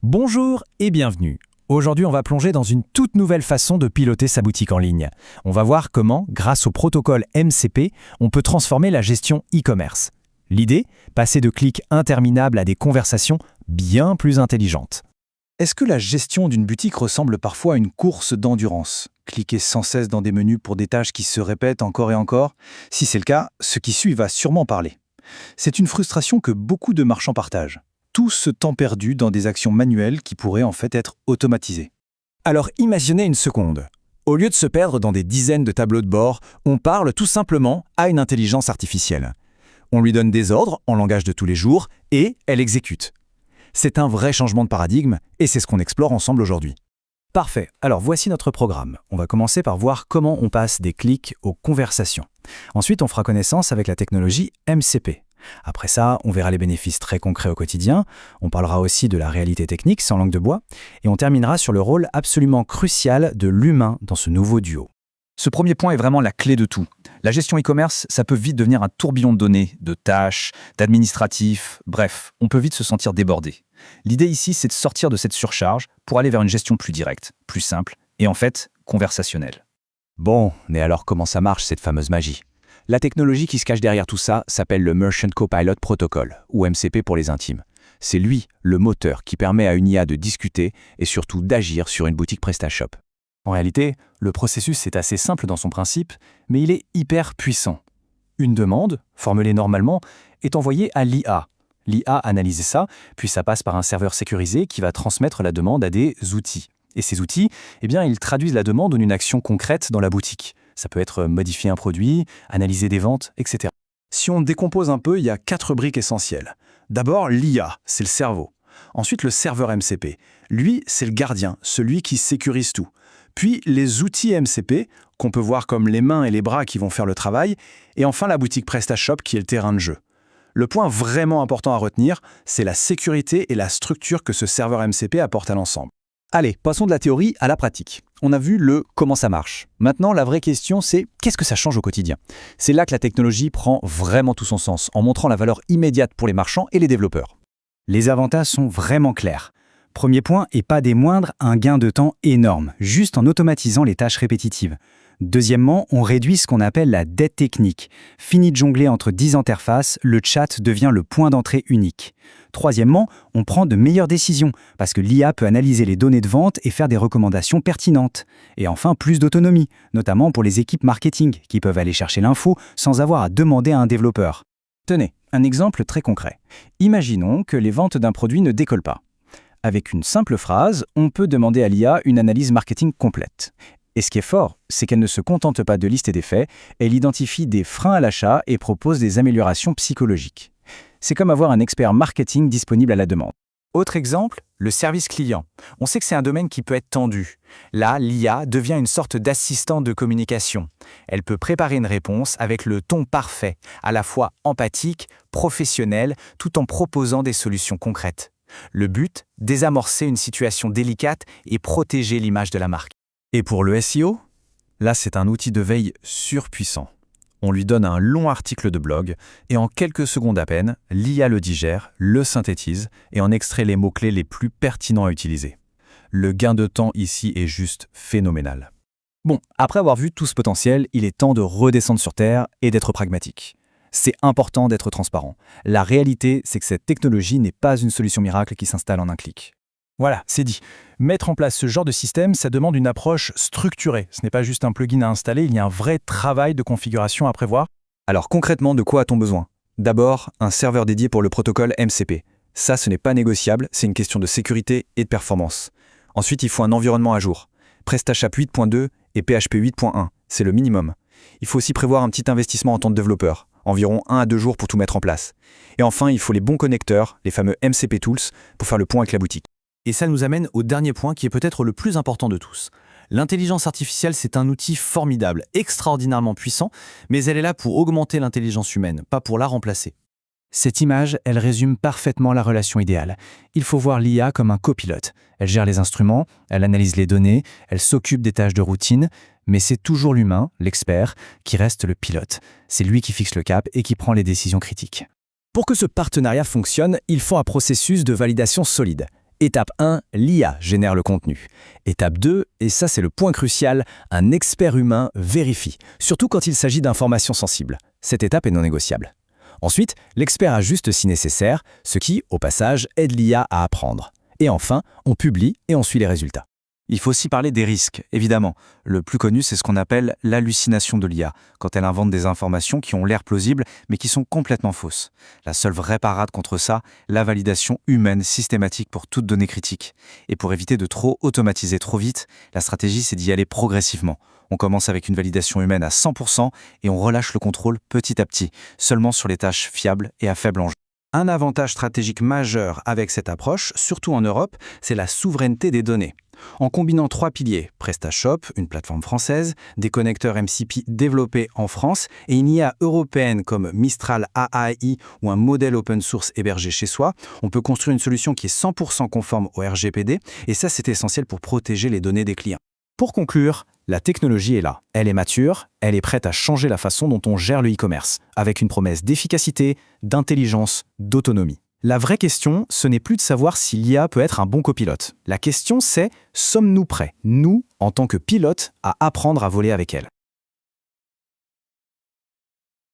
Bonjour et bienvenue. Aujourd'hui, on va plonger dans une toute nouvelle façon de piloter sa boutique en ligne. On va voir comment, grâce au protocole MCP, on peut transformer la gestion e-commerce. L'idée, passer de clics interminables à des conversations bien plus intelligentes. Est-ce que la gestion d'une boutique ressemble parfois à une course d'endurance? Cliquer sans cesse dans des menus pour des tâches qui se répètent encore et encore? Si c'est le cas, ce qui suit va sûrement parler. C'est une frustration que beaucoup de marchands partagent. Tout ce temps perdu dans des actions manuelles qui pourraient en fait être automatisées. Alors imaginez une seconde. Au lieu de se perdre dans des dizaines de tableaux de bord, on parle tout simplement à une intelligence artificielle. On lui donne des ordres en langage de tous les jours et elle exécute. C'est un vrai changement de paradigme et c'est ce qu'on explore ensemble aujourd'hui. Parfait, alors voici notre programme. On va commencer par voir comment on passe des clics aux conversations. Ensuite, on fera connaissance avec la technologie MCP. Après ça, on verra les bénéfices très concrets au quotidien, on parlera aussi de la réalité technique sans langue de bois, et on terminera sur le rôle absolument crucial de l'humain dans ce nouveau duo. Ce premier point est vraiment la clé de tout. La gestion e-commerce, ça peut vite devenir un tourbillon de données, de tâches, d'administratifs, bref, on peut vite se sentir débordé. L'idée ici, c'est de sortir de cette surcharge pour aller vers une gestion plus directe, plus simple, et en fait, conversationnelle. Bon, mais alors comment ça marche cette fameuse magie? La technologie qui se cache derrière tout ça s'appelle le Merchant Copilot Protocol, ou MCP pour les intimes. C'est lui, le moteur, qui permet à une IA de discuter et surtout d'agir sur une boutique PrestaShop. En réalité, le processus est assez simple dans son principe, mais il est hyper puissant. Une demande, formulée normalement, est envoyée à l'IA. L'IA analyse ça, puis ça passe par un serveur sécurisé qui va transmettre la demande à des outils. Et ces outils, ils traduisent la demande en une action concrète dans la boutique. Ça peut être modifier un produit, analyser des ventes, etc. Si on décompose un peu, il y a 4 briques essentielles. D'abord, l'IA, c'est le cerveau. Ensuite, le serveur MCP. Lui, c'est le gardien, celui qui sécurise tout. Puis, les outils MCP, qu'on peut voir comme les mains et les bras qui vont faire le travail. Et enfin, la boutique PrestaShop qui est le terrain de jeu. Le point vraiment important à retenir, c'est la sécurité et la structure que ce serveur MCP apporte à l'ensemble. Allez, passons de la théorie à la pratique. On a vu le comment ça marche. Maintenant, la vraie question, c'est qu'est-ce que ça change au quotidien? C'est là que la technologie prend vraiment tout son sens, en montrant la valeur immédiate pour les marchands et les développeurs. Les avantages sont vraiment clairs. Premier point, et pas des moindres, un gain de temps énorme, juste en automatisant les tâches répétitives. Deuxièmement, on réduit ce qu'on appelle la dette technique. Fini de jongler entre 10 interfaces, le chat devient le point d'entrée unique. Troisièmement, on prend de meilleures décisions, parce que l'IA peut analyser les données de vente et faire des recommandations pertinentes. Et enfin, plus d'autonomie, notamment pour les équipes marketing, qui peuvent aller chercher l'info sans avoir à demander à un développeur. Tenez, un exemple très concret. Imaginons que les ventes d'un produit ne décollent pas. Avec une simple phrase, on peut demander à l'IA une analyse marketing complète. Et ce qui est fort, c'est qu'elle ne se contente pas de lister des faits, elle identifie des freins à l'achat et propose des améliorations psychologiques. C'est comme avoir un expert marketing disponible à la demande. Autre exemple, le service client. On sait que c'est un domaine qui peut être tendu. Là, l'IA devient une sorte d'assistant de communication. Elle peut préparer une réponse avec le ton parfait, à la fois empathique, professionnel, tout en proposant des solutions concrètes. Le but, désamorcer une situation délicate et protéger l'image de la marque. Et pour le SEO, là c'est un outil de veille surpuissant. On lui donne un long article de blog et en quelques secondes à peine, l'IA le digère, le synthétise et en extrait les mots-clés les plus pertinents à utiliser. Le gain de temps ici est juste phénoménal. Bon, après avoir vu tout ce potentiel, il est temps de redescendre sur Terre et d'être pragmatique. C'est important d'être transparent. La réalité, c'est que cette technologie n'est pas une solution miracle qui s'installe en un clic. Voilà, c'est dit. Mettre en place ce genre de système, ça demande une approche structurée. Ce n'est pas juste un plugin à installer, il y a un vrai travail de configuration à prévoir. Alors concrètement, de quoi a-t-on besoin? D'abord, un serveur dédié pour le protocole MCP. Ça, ce n'est pas négociable, c'est une question de sécurité et de performance. Ensuite, il faut un environnement à jour. PrestaShop 8.2 et PHP 8.1, c'est le minimum. Il faut aussi prévoir un petit investissement en temps de développeur, environ 1 à 2 jours pour tout mettre en place. Et enfin, il faut les bons connecteurs, les fameux MCP Tools, pour faire le pont avec la boutique. Et ça nous amène au dernier point qui est peut-être le plus important de tous. L'intelligence artificielle, c'est un outil formidable, extraordinairement puissant, mais elle est là pour augmenter l'intelligence humaine, pas pour la remplacer. Cette image, elle résume parfaitement la relation idéale. Il faut voir l'IA comme un copilote. Elle gère les instruments, elle analyse les données, elle s'occupe des tâches de routine, mais c'est toujours l'humain, l'expert, qui reste le pilote. C'est lui qui fixe le cap et qui prend les décisions critiques. Pour que ce partenariat fonctionne, il faut un processus de validation solide. Étape 1, l'IA génère le contenu. Étape 2, et ça c'est le point crucial, un expert humain vérifie, surtout quand il s'agit d'informations sensibles. Cette étape est non négociable. Ensuite, l'expert ajuste si nécessaire, ce qui, au passage, aide l'IA à apprendre. Et enfin, on publie et on suit les résultats. Il faut aussi parler des risques, évidemment. Le plus connu, c'est ce qu'on appelle l'hallucination de l'IA, quand elle invente des informations qui ont l'air plausibles, mais qui sont complètement fausses. La seule vraie parade contre ça, la validation humaine systématique pour toute donnée critique. Et pour éviter de trop automatiser trop vite, la stratégie, c'est d'y aller progressivement. On commence avec une validation humaine à 100% et on relâche le contrôle petit à petit, seulement sur les tâches fiables et à faible enjeu. Un avantage stratégique majeur avec cette approche, surtout en Europe, c'est la souveraineté des données. En combinant 3 piliers, PrestaShop, une plateforme française, des connecteurs MCP développés en France et une IA européenne comme Mistral AI ou un modèle open source hébergé chez soi, on peut construire une solution qui est 100% conforme au RGPD et ça c'est essentiel pour protéger les données des clients. Pour conclure, la technologie est là. Elle est mature, elle est prête à changer la façon dont on gère le e-commerce, avec une promesse d'efficacité, d'intelligence, d'autonomie. La vraie question, ce n'est plus de savoir si l'IA peut être un bon copilote. La question c'est, sommes-nous prêts, nous, en tant que pilotes, à apprendre à voler avec elle ?